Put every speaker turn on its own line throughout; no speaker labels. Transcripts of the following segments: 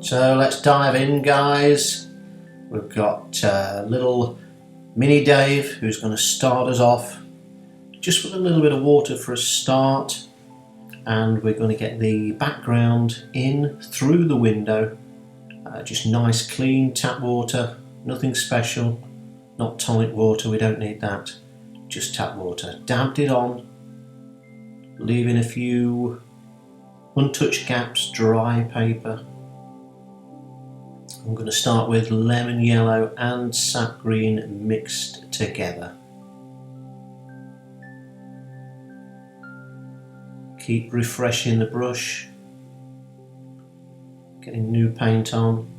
So let's dive in, guys. We've got little mini Dave who's going to start us off just with a little bit of water for a start, and we're going to get the background in through the window. Just nice clean tap water, nothing special, not tonic water, we don't need that, just tap water. Dabbed it on, leaving a few untouched gaps, dry paper. I'm going to start with lemon yellow and sap green mixed together. Keep refreshing the brush, getting new paint on.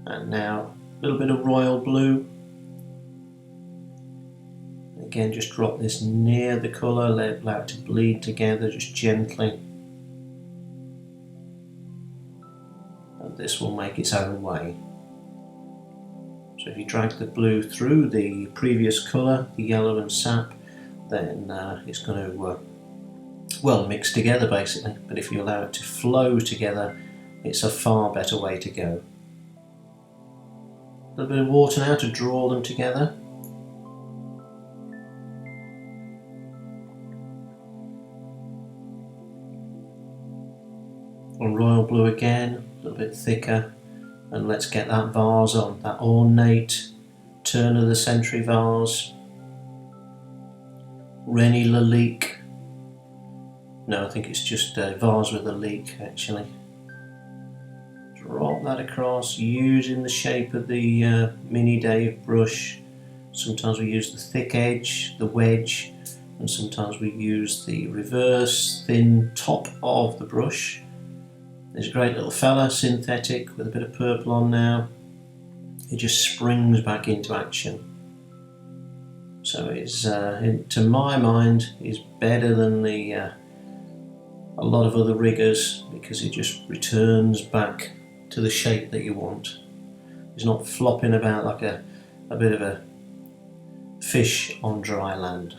And now a little bit of royal blue. Again, just drop this near the colour, allow it to bleed together just gently. And this will make its own way. So if you drag the blue through the previous colour, the yellow and sap, then it's going to well, mix together basically. But if you allow it to flow together, it's a far better way to go. A little bit of water now to draw them together. On royal blue again, a little bit thicker, and let's get that vase on, that ornate turn of the century vase. Rennie Lalique. No, I think it's just a vase with a leak actually. Drop that across using the shape of the mini Dave brush. Sometimes we use the thick edge, the wedge, and sometimes we use the reverse thin top of the brush. There's a great little fella, synthetic, with a bit of purple on now. It just springs back into action. So it's, to my mind, is better than a lot of other riggers, because it just returns back to the shape that you want. It's not flopping about like a bit of a fish on dry land.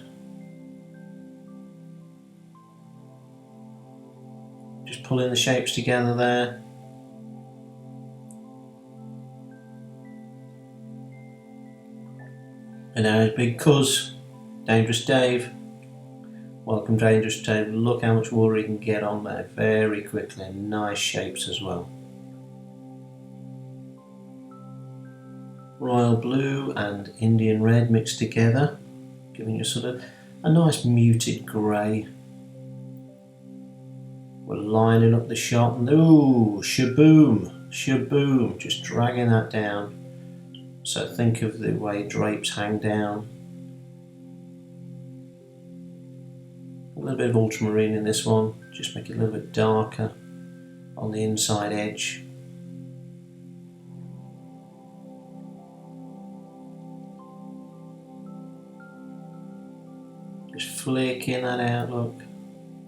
Just pulling the shapes together there. And now his big cuz, Dangerous Dave. Welcome Dangerous Dave. Look how much water he can get on there very quickly, and nice shapes as well. Royal blue and Indian red mixed together, giving you sort of a nice muted grey. We're lining up the shot, and ooh, shaboom, shaboom, just dragging that down. So think of the way drapes hang down. A little bit of ultramarine in this one, just make it a little bit darker on the inside edge. Just flicking that out, look,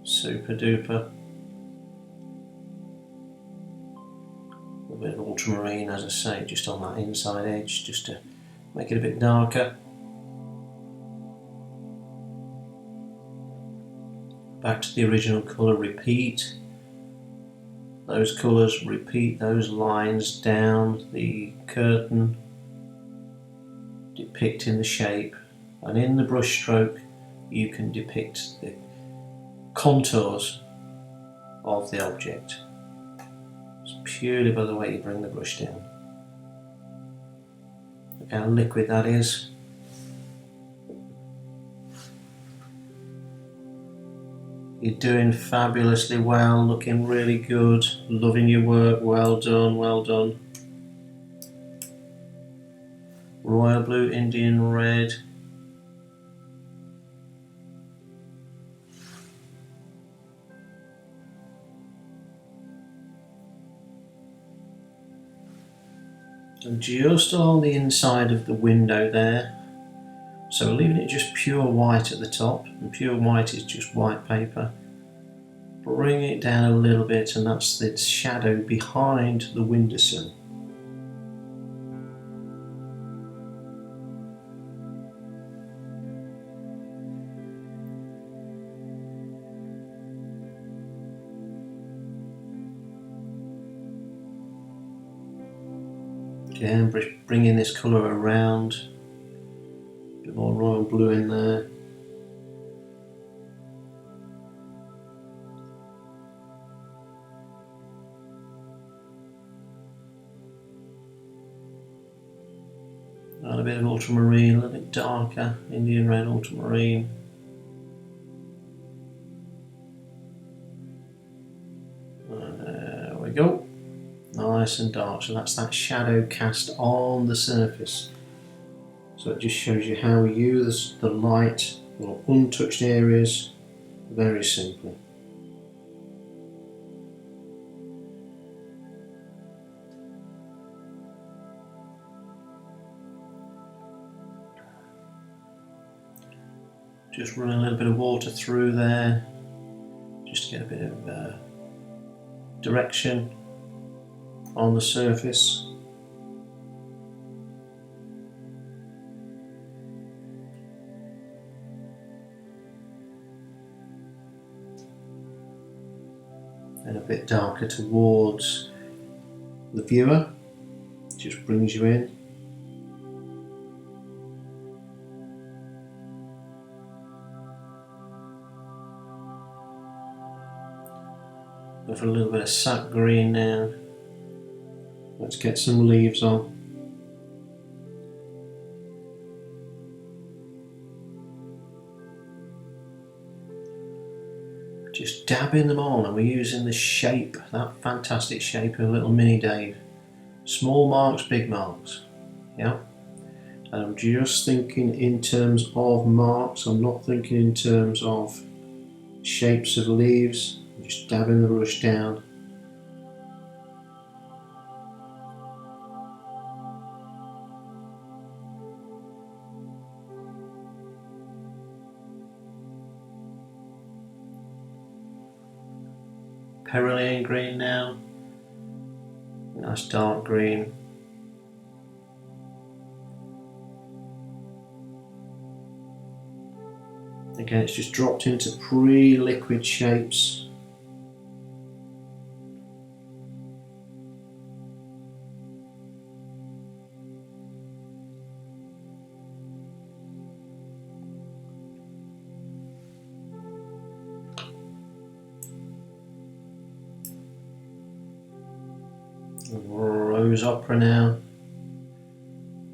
super duper. A bit of ultramarine, as I say, just on that inside edge, just to make it a bit darker. Back to the original colour, repeat those colours, repeat those lines down the curtain, depicting the shape, and in the brush stroke you can depict the contours of the object. Purely by the way you bring the brush down. Look how liquid that is. You're doing fabulously well, looking really good, loving your work, well done, well done. Royal blue, Indian red. And just along the inside of the window there. So we're leaving it just pure white at the top, and pure white is just white paper. Bring it down a little bit, and that's the shadow behind the windowsill. Again, bringing this colour around, a bit more royal blue in there. And a bit of ultramarine, a little bit darker, Indian red ultramarine. There we go. Nice and dark, so that's that shadow cast on the surface. So it just shows you how we use the light or untouched areas very simply. Just run a little bit of water through there, just to get a bit of direction on the surface. And a bit darker towards the viewer, just brings you in. Go for a little bit of sap green now. Let's get some leaves on. Just dabbing them on, and we're using the shape, that fantastic shape of little mini Dave. Small marks, big marks. Yeah. And I'm just thinking in terms of marks, I'm not thinking in terms of shapes of leaves. I'm just dabbing the brush down. Perylene Green now, nice dark green. Again, it's just dropped into pre-liquid shapes. Rose Opera now,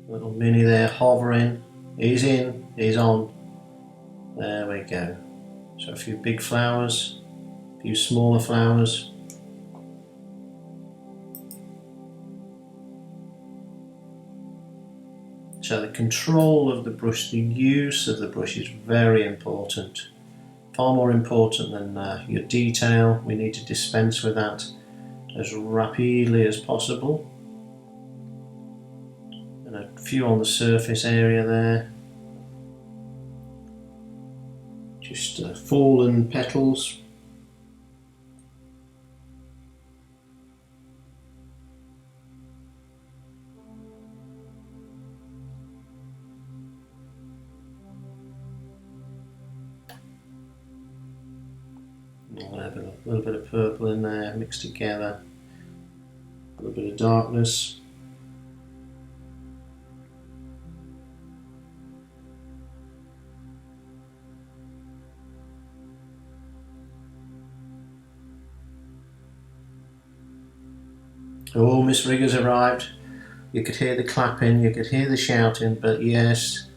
little mini there hovering, he's in, he's on, there we go. So a few big flowers, a few smaller flowers. So the control of the brush, the use of the brush is very important, far more important than your detail. We need to dispense with that as rapidly as possible. And a few on the surface area there. Just fallen petals. I'll have a little bit of purple in there mixed together. A little bit of darkness. Oh, Miss Rigger's arrived. You could hear the clapping, you could hear the shouting, but yes,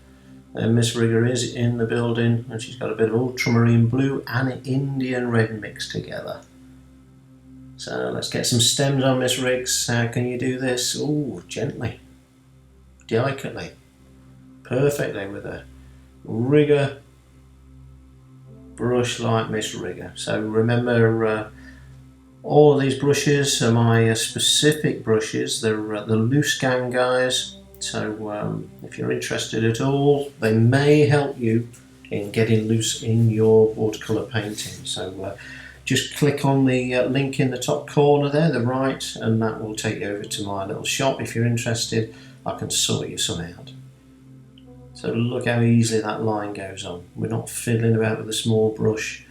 Miss Rigger is in the building, and she's got a bit of ultramarine blue and Indian red mixed together. So let's get some stems on, Miss Riggs. How can you do this? Oh, gently, delicately, perfectly with a Rigger brush like Miss Rigger. So remember, all of these brushes are my specific brushes. They're the Loose Gang guys. So if you're interested at all, they may help you in getting loose in your watercolour painting. So just click on the link in the top corner there, the right, and that will take you over to my little shop. If you're interested, I can sort you some out. So look how easily that line goes on. We're not fiddling about with a small brush.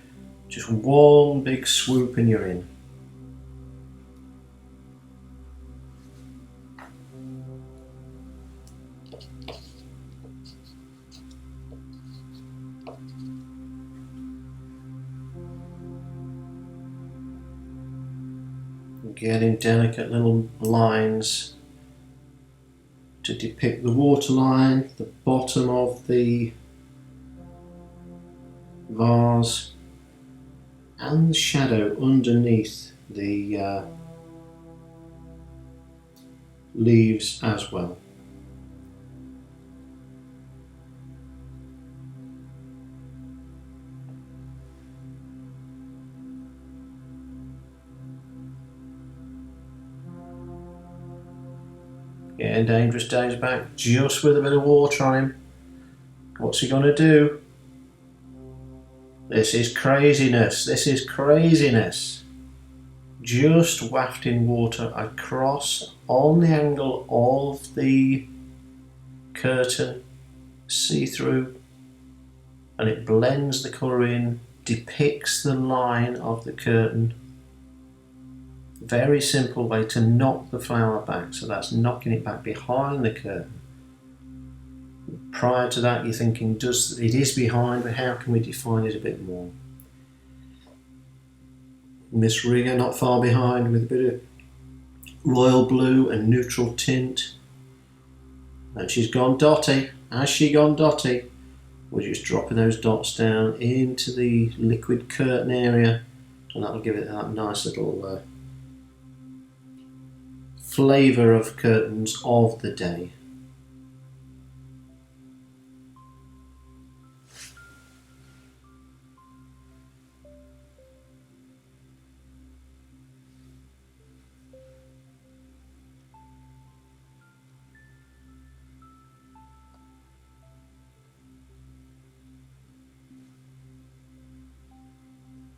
Just one big swoop and you're in. getting delicate little lines to depict the waterline, the bottom of the vase, and the shadow underneath the leaves as well. Getting Dangerous Days back just with a bit of water on him. What's he gonna do? This is craziness, this is craziness. Just wafting water across on the angle of the curtain, see through, and it blends the colour in, depicts the line of the curtain. Very simple way to knock the flower back, so that's knocking it back behind the curtain. Prior to that you're thinking, it is behind, but how can we define it a bit more? Miss Ringer not far behind with a bit of royal blue and neutral tint. And she's gone dotty. Has she gone dotty? We're just dropping those dots down into the liquid curtain area, and that'll give it that nice little flavour of curtains of the day.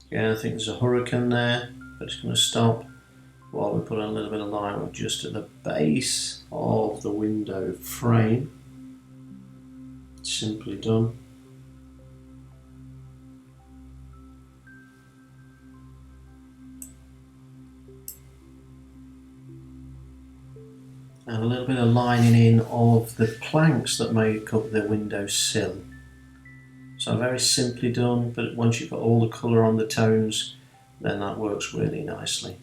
Yeah, I think there's a hurricane there, but it's going to stop while we put a little bit of light just at the base of the window frame. Simply done. And a little bit of lining in of the planks that make up the window sill. So very simply done, but once you've got all the colour on the tones, then that works really nicely.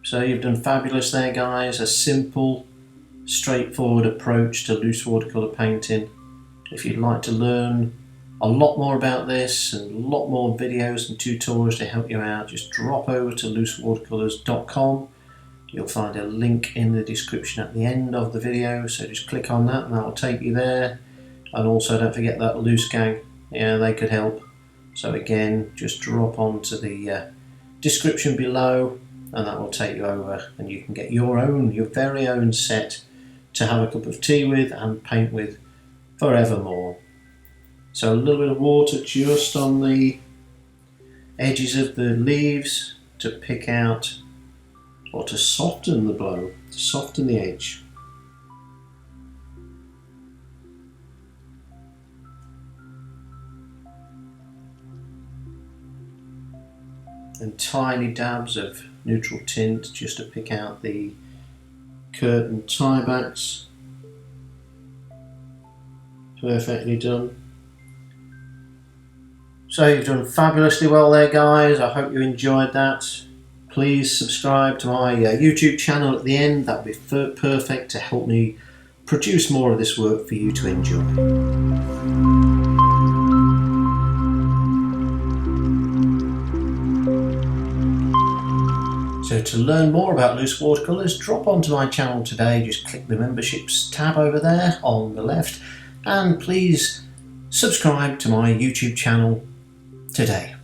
So you've done fabulous there, guys. A simple, straightforward approach to loose watercolour painting. If you'd like to learn a lot more about this and a lot more videos and tutorials to help you out, just drop over to loosewatercolours.com. You'll find a link in the description at the end of the video, so just click on that and that will take you there. And also don't forget that loose gang, yeah, they could help. So again, just drop onto the description below and that will take you over, and you can get your very own set to have a cup of tea with and paint with forevermore. So a little bit of water just on the edges of the leaves to pick out, or to soften the blow, to soften the edge. And tiny dabs of neutral tint just to pick out the curtain tiebacks. Perfectly done. So you've done fabulously well there, guys. I hope you enjoyed that. Please subscribe to my YouTube channel at the end. That would be perfect to help me produce more of this work for you to enjoy. So to learn more about loose watercolours, drop onto my channel today. Just click the memberships tab over there on the left, and please subscribe to my YouTube channel today.